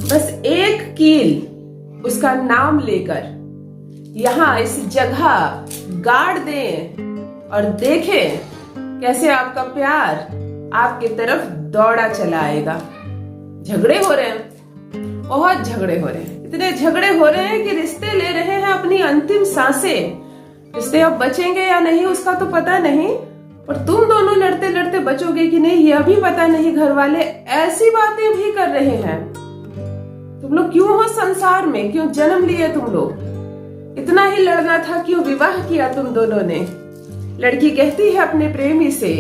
बस एक कील उसका नाम लेकर यहाँ इस जगह गाड़ दें और देखें कैसे आपका प्यार आपके तरफ दौड़ा चला आएगा। झगड़े हो रहे हैं, बहुत झगड़े हो रहे हैं, इतने झगड़े हो रहे हैं कि रिश्ते ले रहे हैं अपनी अंतिम सांसें। रिश्ते अब बचेंगे या नहीं उसका तो पता नहीं, और तुम दोनों लड़ते लड़ते बचोगे कि नहीं यह भी पता नहीं। घर वाले ऐसी बातें भी कर रहे हैं। तुम लोग क्यों हो संसार में, क्यों जन्म लिए तुम लोग? इतना ही लड़ना था, क्यों विवाह किया तुम दोनों ने? लड़की कहती है अपने प्रेमी से,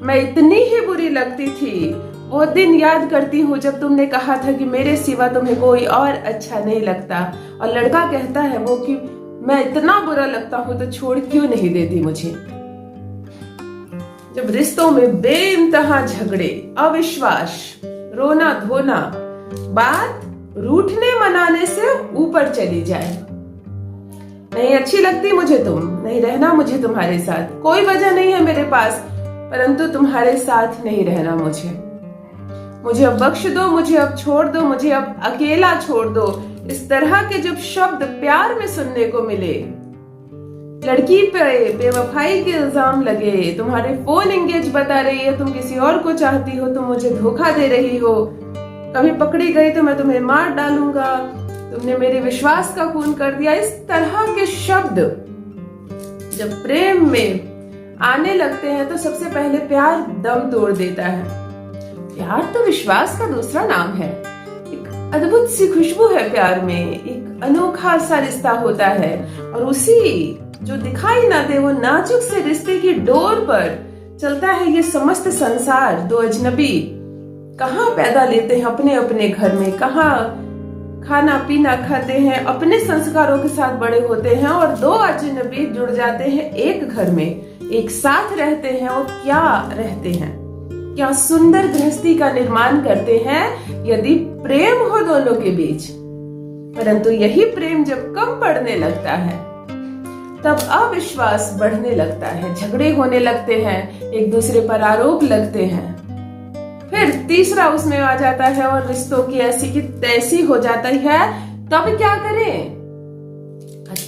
मैं इतनी ही बुरी लगती थी, वो दिन याद करती हूँ जब तुमने कहा था कि मेरे सिवा तुम्हें कोई और अच्छा नहीं लगता। और लड़का कहता है वो कि मैं इतना बुरा लगता हूँ तो छोड़ क्यों नहीं देती मुझे। जब रिश्तों में बेइंतहा झगड़े, अविश्वास, रोना धोना, बात रूठने मनाने से ऊपर चली जाए, नहीं अच्छी लगती मुझे तुम, नहीं रहना मुझे तुम्हारे साथ, कोई वजह नहीं है मेरे पास, परंतु तुम्हारे साथ नहीं रहना मुझे अब बख्श दो, मुझे अब छोड़ दो, मुझे अब अकेला छोड़ दो। इस तरह के जब शब्द प्यार में सुनने को मिले, लड़की पे बेवफाई के इल्जाम लगे, तुम्हारे फोन एंगेज बता रही है, तुम किसी और को चाहती हो, तुम मुझे धोखा दे रही हो, कभी पकड़ी गई तो मैं तुम्हें मार डालूंगा, तुमने मेरे विश्वास का खून कर दिया। इस तरह के शब्द जब प्रेम में आने लगते हैं तो सबसे पहले प्यार दम तोड़ देता है। प्यार तो विश्वास का दूसरा नाम है। एक अद्भुत सी खुशबू है प्यार में, एक अनोखा सा रिश्ता होता है, और उसी जो दिखाई ना दे वो नाजुक से रिश्ते की डोर पर चलता है ये समस्त संसार। दो अजनबी कहाँ पैदा लेते हैं अपने अपने घर में, कहाँ खाना पीना खाते हैं, अपने संस्कारों के साथ बड़े होते हैं, और दो अजनबी जुड़ जाते हैं एक घर में, एक साथ रहते हैं, और क्या रहते हैं, क्या सुंदर गृहस्थी का निर्माण करते हैं यदि प्रेम हो दोनों के बीच। परंतु यही प्रेम जब कम पड़ने लगता है तब अविश्वास बढ़ने लगता है, झगड़े होने लगते हैं, एक दूसरे पर आरोप लगते हैं, फिर तीसरा उसमें आ जाता है और रिश्तों की ऐसी की तैसी हो जाता है। तब क्या करें?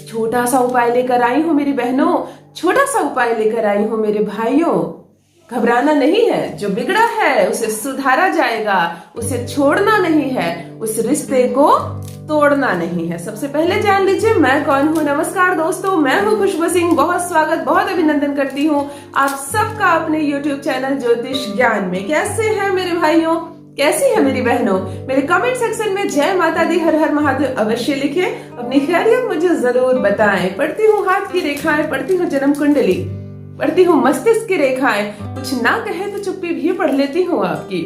छोटा सा उपाय लेकर आई हूं मेरी बहनों, छोटा सा उपाय लेकर आई हूं मेरे भाइयों। घबराना नहीं है, जो बिगड़ा है उसे सुधारा जाएगा, उसे छोड़ना नहीं है, उस रिश्ते को तोड़ना नहीं है। सबसे पहले जान लीजिए मैं कौन हूँ। नमस्कार दोस्तों, मैं हूँ खुशबू सिंह। बहुत स्वागत, बहुत अभिनंदन करती हूँ आप सबका अपने YouTube चैनल ज्योतिष ज्ञान में। कैसे हैं मेरे भाइयों, कैसी है मेरी बहनों? मेरे कमेंट सेक्शन में जय माता दी, हर हर महादेव अवश्य लिखें, अपनी खैरियत मुझे जरूर बताएं। पढ़ती हूँ हाथ की रेखाएं, पढ़ती हूँ जन्म कुंडली, पढ़ती हूँ मस्तिष्क की रेखाएं, कुछ ना कहे तो चुप्पी भी पढ़ लेती हूँ आपकी।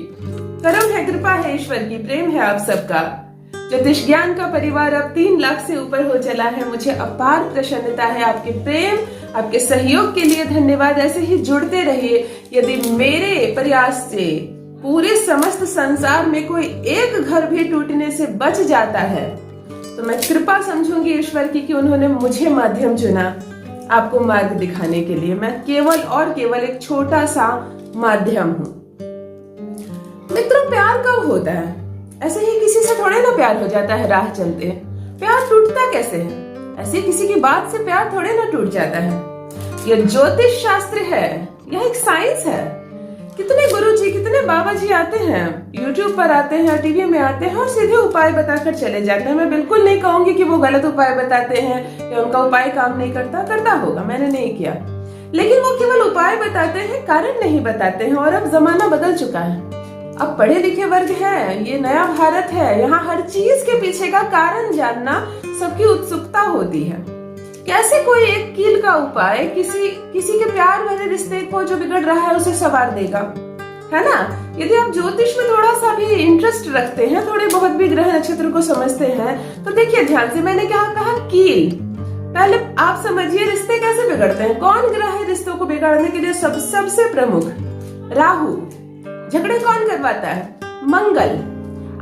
करम है, कृपा है ईश्वर की, प्रेम है आप सबका। ज्योतिष ज्ञान का परिवार अब 3 लाख से ऊपर हो चला है। मुझे अपार प्रसन्नता है। आपके प्रेम, आपके सहयोग के लिए धन्यवाद। ऐसे ही जुड़ते रहिए। यदि मेरे प्रयास से पूरे समस्त संसार में कोई एक घर भी टूटने से बच जाता है तो मैं कृपा समझूंगी ईश्वर की कि उन्होंने मुझे माध्यम चुना आपको मार्ग दिखाने के लिए। मैं केवल और केवल एक छोटा सा माध्यम हूँ। मित्रों, प्यार कब होता है? ऐसे ही किसी से थोड़े ना प्यार हो जाता है राह चलते। प्यार टूटता कैसे है? ऐसे किसी की बात से प्यार थोड़े ना टूट जाता है। यह ज्योतिष शास्त्र है, यह एक साइंस है। कितने गुरुजी, कितने बाबा जी आते हैं, YouTube पर आते हैं, टीवी में आते हैं और सीधे उपाय बताकर चले जाते हैं। मैं बिल्कुल नहीं कहूंगी कि वो गलत उपाय बताते हैं या उनका उपाय काम नहीं करता होगा, मैंने नहीं किया, लेकिन वो केवल उपाय बताते हैं, कारण नहीं बताते हैं। और अब जमाना बदल चुका है, अब पढ़े लिखे वर्ग है, ये नया भारत है, यहाँ हर चीज के पीछे का कारण जानना सबकी उत्सुकता होती है। कैसे कोई एक कील का उपाय किसी के प्यार भरे रिश्ते को जो बिगड़ रहा है उसे संवार देगा, है ना? यदि आप ज्योतिष में थोड़ा सा भी इंटरेस्ट रखते हैं, थोड़े बहुत भी ग्रह नक्षत्र को समझते हैं, तो देखिए ध्यान से, मैंने क्या कहा? कील। पहले आप समझिए रिश्ते कैसे बिगड़ते हैं। कौन ग्रह है रिश्तों को बिगाड़ने के लिए सबसे प्रमुख? राहु। झगड़े कौन करवाता है? मंगल।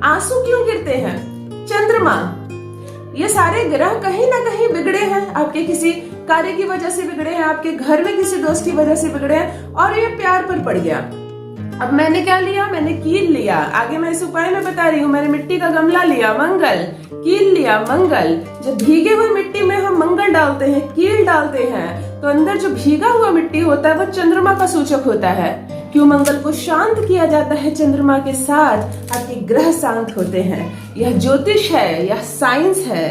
आंसू क्यों गिरते हैं? चंद्रमा। ये सारे ग्रह कहीं ना कहीं बिगड़े हैं, आपके किसी कार्य की वजह से बिगड़े हैं, आपके घर में किसी दोस्त की वजह से बिगड़े हैं, और ये प्यार पर पड़ गया। अब मैंने क्या लिया, मैंने कील लिया। आगे मैं इस उपाय में बता रही हूँ। मैंने मिट्टी का गमला लिया, मंगल, कील लिया, मंगल। जब भीगे हुए मिट्टी में हम मंगल डालते हैं, कील डालते हैं, तो अंदर जो भीगा हुआ मिट्टी होता है वो चंद्रमा का सूचक होता है। क्यों मंगल को शांत किया जाता है चंद्रमा के साथ? आपके ग्रह शांत होते हैं। यह ज्योतिष है, यह साइंस है।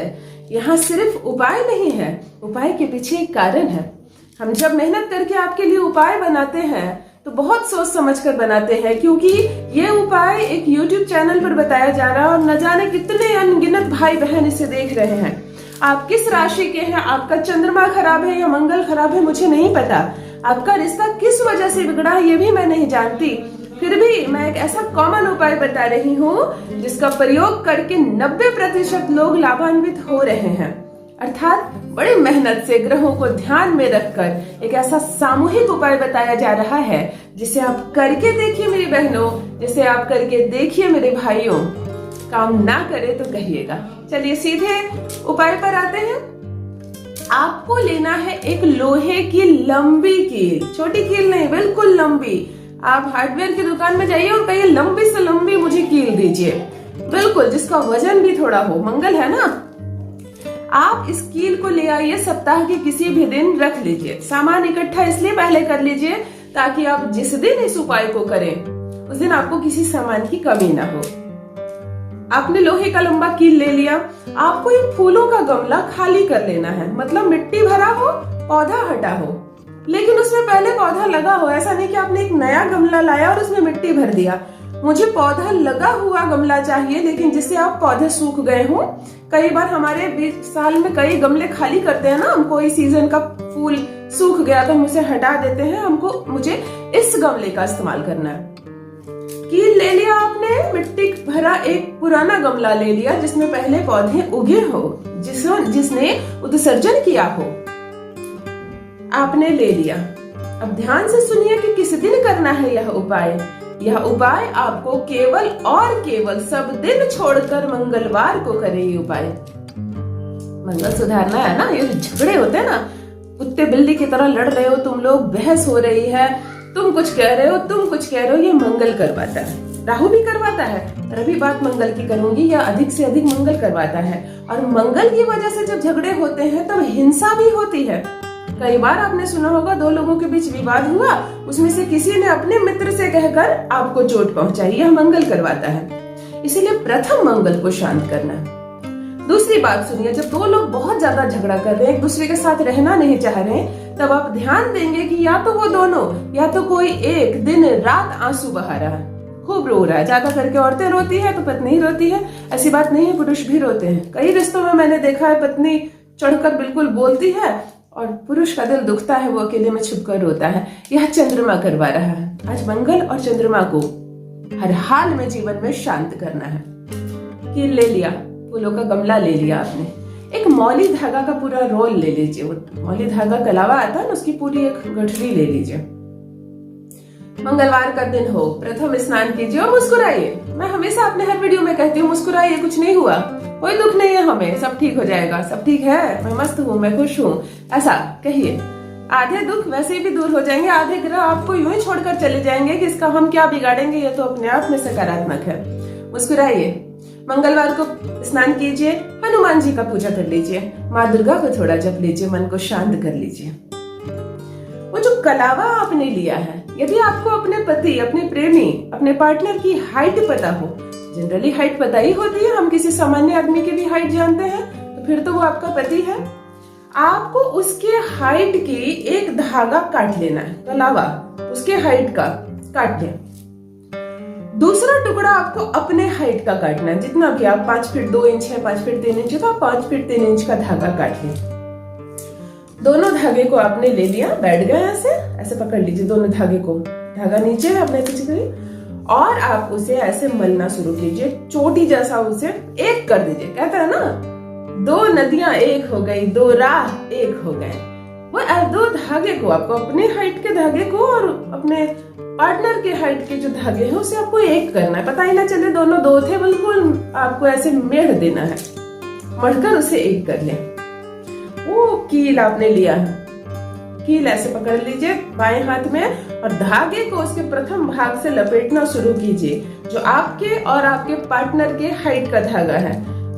यहाँ सिर्फ उपाय नहीं है, उपाय के पीछे एक कारण है। हम जब मेहनत करके आपके लिए उपाय बनाते हैं तो बहुत सोच समझ कर बनाते हैं, क्योंकि ये उपाय एक YouTube चैनल पर बताया जा रहा है और न जाने कितने अनगिनत भाई बहन इसे देख रहे हैं। आप किस राशि के हैं, आपका चंद्रमा खराब है या मंगल खराब है, मुझे नहीं पता। आपका रिश्ता किस वजह से बिगड़ा है ये भी मैं नहीं जानती। फिर भी मैं एक ऐसा कॉमन उपाय बता रही हूँ जिसका प्रयोग करके 90% लोग लाभान्वित हो रहे हैं। अर्थात बड़ी मेहनत से ग्रहों को ध्यान में रखकर एक ऐसा सामूहिक उपाय बताया जा रहा है जिसे आप करके देखिए मेरी बहनों, जिसे आप करके देखिए मेरे भाइयों। काम ना करे तो कहिएगा। चलिए सीधे उपाय पर आते हैं। आपको लेना है एक लोहे की लंबी कील, छोटी कील नहीं, बिल्कुल लंबी। आप हार्डवेयर की दुकान में जाइए और कहिए लंबी से लंबी मुझे कील दीजिए, बिल्कुल, जिसका वजन भी थोड़ा हो। मंगल है ना। आप इस कील को ले आइए, सप्ताह के किसी भी दिन रख लीजिए। सामान इकट्ठा इसलिए पहले कर लीजिए ताकि आप जिस दिन इस उपाय को करें उस दिन आपको किसी सामान की कमी ना हो। आपने लोहे का लंबा कील ले लिया। आपको एक फूलों का गमला खाली कर लेना है, मतलब मिट्टी भरा हो, पौधा हटा हो, लेकिन उसमें पहले पौधा लगा हो। ऐसा नहीं कि आपने एक नया गमला लाया और उसमें मिट्टी भर दिया। मुझे पौधा लगा हुआ गमला चाहिए, लेकिन जिससे आप पौधे सूख गए हों। कई बार हमारे 20 साल में कई गमले खाली करते हैं ना, हम कोई सीजन का फूल सूख गया तो हम उसे हटा देते हैं। मुझे इस गमले का इस्तेमाल करना है। कील ले लिया आपने, मिट्टी भरा एक पुराना गमला ले लिया जिसमें पहले पौधे उगे हो, जिसने उत्सर्जन किया हो, आपने ले लिया। अब ध्यान से सुनिए कि किस दिन करना है यह उपाय। यह उपाय आपको केवल और केवल सब दिन छोड़कर मंगलवार को करें। ये उपाय मंगल सुधारना है ना। ये झगड़े होते हैं ना, कुत्ते बिल्ली की तरह लड़ रहे हो तुम लोग, बहस हो रही है, तुम कुछ कह रहे हो, तुम कुछ कह रहे हो, ये मंगल करवाता है। राहु भी करवाता है, पर अभी बात मंगल की करूंगी। या अधिक से अधिक मंगल करवाता है। और मंगल की वजह से जब झगड़े होते हैं तब हिंसा भी होती है। कई बार आपने सुना होगा, दो लोगों के बीच विवाद हुआ, उसमें से किसी ने अपने मित्र से कहकर आपको चोट पहुंचाई। यह मंगल करवाता है। इसीलिए प्रथम मंगल को शांत करना है। दूसरी बात सुनिए, जब दो लोग बहुत ज्यादा झगड़ा कर रहे हैं, एक दूसरे के साथ रहना नहीं चाह रहे हैं, तब आप ध्यान देंगे कि या तो वो दोनों, या तो कोई एक दिन रात आंसू बहा रहा है, खूब रो रहा है। ज्यादा करके औरतें रोती है तो पत्नी रोती है, ऐसी बात नहीं है, पुरुष भी रोते हैं। कई रिश्तों में मैंने देखा है पत्नी चढ़कर बिल्कुल बोलती है और पुरुष का दिल दुखता है, वो अकेले में छुपकर रोता है। यह चंद्रमा करवा रहा है। आज मंगल और चंद्रमा को हर हाल में जीवन में शांत करना है। कील ले लिया, फूलों का गमला ले लिया आपने, एक मौली धागा का पूरा रोल ले लीजिए। वो मौली धागा कलावा आता है ना, उसकी पूरी एक गठरी ले लीजिए। मंगलवार का दिन हो, प्रथम स्नान कीजिए और मुस्कुराइए। मैं हमेशा अपने हर वीडियो में कहती हूँ मुस्कुराइए, कुछ नहीं हुआ, कोई दुख नहीं है हमें, सब ठीक हो जाएगा, सब ठीक है, मैं मस्त हूँ, मैं खुश हूँ, ऐसा कहिए। आधे दुख वैसे भी दूर हो जाएंगे, आधे ग्रह आपको यूं ही छोड़कर चले जाएंगे कि इसका हम क्या बिगाड़ेंगे, ये तो अपने आप में सकारात्मक है। मुस्कुराइए। मंगलवार को स्नान कीजिए, हनुमान जी का पूजा कर लीजिए, माँ दुर्गा को थोड़ा जप लीजिए, मन को शांत कर लीजिए। वो जो कलावा आपने लिया है, यदि आपको अपने पति, अपने प्रेमी, अपने पार्टनर की हाइट पता हो, जनरली हाइट पता ही होती है, हम किसी सामान्य आदमी की भी हाइट जानते हैं, तो फिर तो वो आपका पति है। आपको उसके हाइट की एक धागा काट लेना है, कलावा उसके हाइट का काट लें। दूसरा टुकड़ा आपको अपने हाइट का काटना है, जितना भी आप 5 फीट 2 इंच है, 5 फीट 3 इंच है, तो आप 5 फीट 3 इंच का धागा काट लें। दोनों धागे को आपने ले लिया, बैठ गए ऐसे पकड़ लीजिए दोनों धागे को, धागा नीचे है, अपने पीछे करिए और आप उसे ऐसे मलना शुरू कीजिए, चोटी जैसा उसे एक कर दीजिए। कहते हैं ना, 2 नदियां एक हो गई, 2 राह एक हो गए। वो 2 धागे को, आपको अपने हाइट के धागे को और अपने पार्टनर के हाइट के जो धागे हैं उसे आपको एक करना है, पता ही ना चले दोनों 2 थे, बिल्कुल आपको ऐसे मेढ़ देना है, मढ़कर उसे एक कर लें। वो कील आपने लिया है, कील ऐसे पकड़ लीजिए बाएं हाथ में और धागे को उसके प्रथम भाग से लपेटना शुरू कीजिए, जो आपके और आपके पार्टनर के हाइट का धागा है।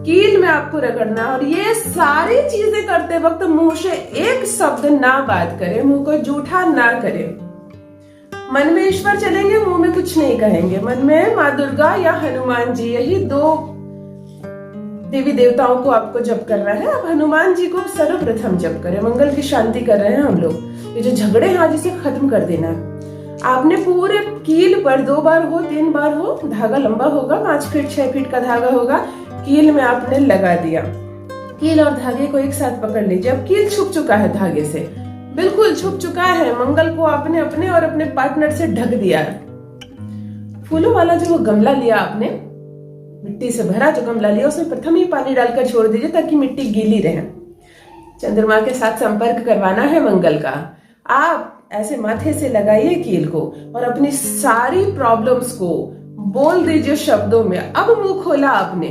कील में आपको रगड़ना है और ये सारी चीजें करते वक्त मुंह से एक शब्द ना बात करें, मुंह को जूठा ना करें। मन में ईश्वर चलेंगे, मुंह में कुछ नहीं कहेंगे। मन में माँ दुर्गा या हनुमान जी, यही दो देवी देवताओं को आपको जप करना है। अब हनुमान जी को सर्वप्रथम जप करें, मंगल की शांति कर रहे हैं हम लोग। ये जो झगड़े हैं आज इसे खत्म कर देना है। आपने पूरे कील पर 2 बार हो 3 बार हो, धागा लंबा होगा, 5 फीट 6 फीट का धागा होगा, कील में आपने लगा दिया। कील और धागे को एक साथ पकड़ लीजिए। अब कील छुप चुका है धागे से, बिल्कुल छुप चुका है। मंगल को आपने अपने और अपने पार्टनर से ढक दिया है। फूलों वाला जो वो गमला लिया आपने, मिट्टी से भरा जो गमला लिया, उसमें प्रथम ही पानी डालकर छोड़ दीजिए ताकि मिट्टी गीली रहे। चंद्रमा के साथ संपर्क करवाना है मंगल का। आप ऐसे माथे से लगाइए कील को और अपनी सारी प्रॉब्लम्स को बोल दीजिए शब्दों में। अब मुंह खोला आपने,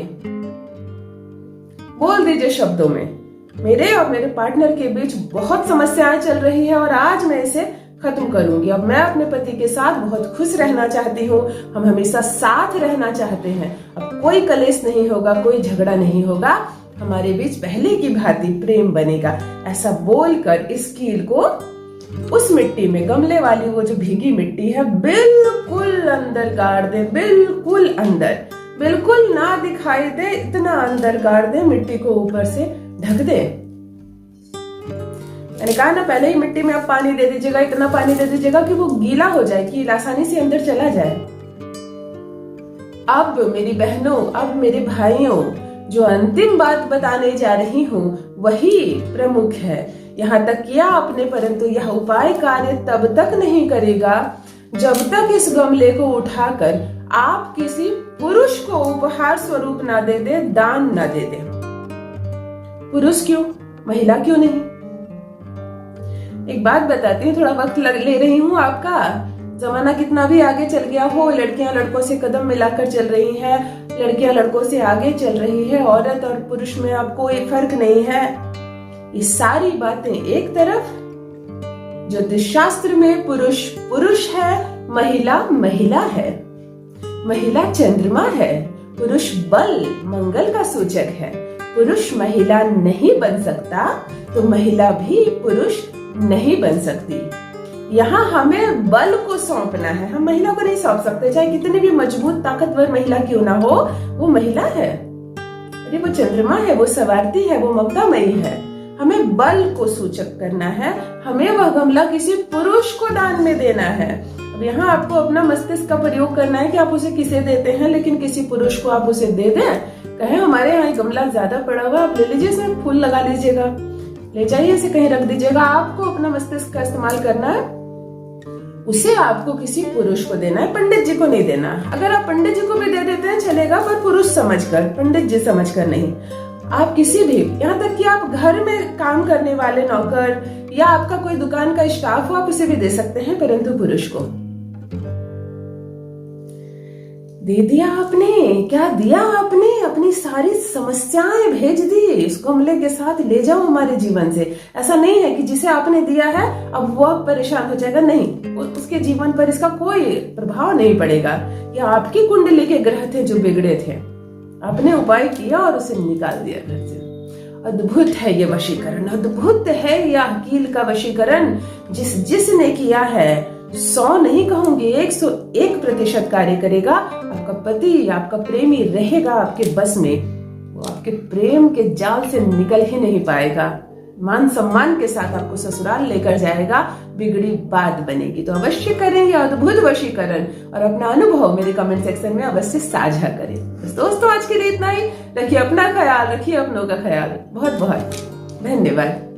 बोल दीजिए शब्दों में, मेरे और मेरे पार्टनर के बीच बहुत समस्याएं चल रही है और आज मैं इसे खत्म करूंगी। अब मैं अपने पति के साथ बहुत खुश रहना चाहती हूँ, हम हमेशा साथ रहना चाहते हैं। अब कोई कलेश नहीं होगा, कोई झगड़ा नहीं होगा, हमारे बीच पहले की भांति प्रेम बनेगा। ऐसा बोलकर इस कील को उस मिट्टी में, गमले वाली वो जो भीगी मिट्टी है, बिल्कुल अंदर गाड़ दे, बिल्कुल अंदर, बिल्कुल ना दिखाई दे इतना अंदर गाड़ दे, मिट्टी को ऊपर से ढक दे। मैंने कहा ना पहले ही मिट्टी में आप पानी दे दीजिएगा, इतना पानी दे दीजिएगा कि वो गीला हो जाए, कील आसानी से अंदर चला जाए। अब मेरी बहनों, अब मेरे भाइयों, जो अंतिम बात बताने जा रही हूँ वही प्रमुख है। यहाँ तक किया आपने, परंतु यह उपाय कार्य तब तक नहीं करेगा जब तक इस गमले को उठाकर आप किसी पुरुष को उपहार स्वरूप ना दे दे, दान ना दे दे। पुरुष क्यों, महिला क्यों नहीं? एक बात बताती हूँ, थोड़ा वक्त ले रही हूँ आपका। जमाना कितना भी आगे चल गया हो, लड़कियां लड़कों से कदम मिलाकर चल रही हैं, लड़कियां लड़कों से आगे चल रही है। औरत और पुरुष में अब कोई फर्क नहीं है। ये सारी बातें एक तरफ, ज्योतिष शास्त्र में पुरुष पुरुष है, महिला महिला है। महिला चंद्रमा है, पुरुष बल मंगल का सूचक है। पुरुष महिला नहीं बन सकता तो महिला भी पुरुष नहीं बन सकती। यहाँ हमें बल को सौंपना है, हम महिला को नहीं सौंप सकते, चाहे कितनी भी मजबूत ताकतवर महिला क्यों ना हो, वो महिला है। अरे वो चंद्रमा है, वो सवारती है, वो ममतामयी है। हमें बल को सूचक करना है, हमें वह गमला किसी पुरुष को दान में देना है। अब यहाँ आपको अपना मस्तिष्क का प्रयोग करना है कि आप उसे किसे देते हैं, लेकिन किसी पुरुष को आप उसे दे दें। कहे हमारे यहाँ गमला ज्यादा पड़ा हुआ, आप ले लीजिए, इसमें फूल लगा लीजिएगा, ले जाइए, इसे कहीं रख दीजिएगा। आपको अपना मस्तिष्क का इस्तेमाल करना है, उसे आपको किसी पुरुष को देना है, पंडित जी को नहीं देना। अगर आप पंडित जी को भी दे देते हैं चलेगा, पर पुरुष समझकर, पंडित जी समझकर नहीं। आप किसी भी, यहाँ तक कि आप घर में काम करने वाले नौकर या आपका कोई दुकान का स्टाफ हो, आप उसे भी दे सकते हैं, परंतु पुरुष को। दे दिया आपने, क्या दिया आपने? अपनी सारी समस्याएं भेज दी, इस गमले के साथ ले जाओ हमारे जीवन से। ऐसा नहीं है कि जिसे आपने दिया है अब वो परेशान हो जाएगा, नहीं, उसके जीवन पर इसका कोई प्रभाव नहीं पड़ेगा। ये आपकी कुंडली के ग्रह थे जो बिगड़े थे, आपने उपाय किया और उसे निकाल दिया घर से। अद्भुत है ये वशीकरण, अद्भुत है यह कील का वशीकरण। जिसने किया है 100 नहीं कहूंगी, 101% कार्य करेगा। आपका पति, आपका प्रेमी रहेगा आपके बस में, वो आपके प्रेम के जाल से निकल ही नहीं पाएगा। मान सम्मान के साथ आपको ससुराल लेकर जाएगा, बिगड़ी बात बनेगी। तो अवश्य करें यह अद्भुत वशीकरण और अपना अनुभव मेरे कमेंट सेक्शन में अवश्य साझा करें। दोस्तों आज के लिए इतना ही। रखिए अपना ख्याल, रखिए अपनों का ख्याल। बहुत बहुत धन्यवाद।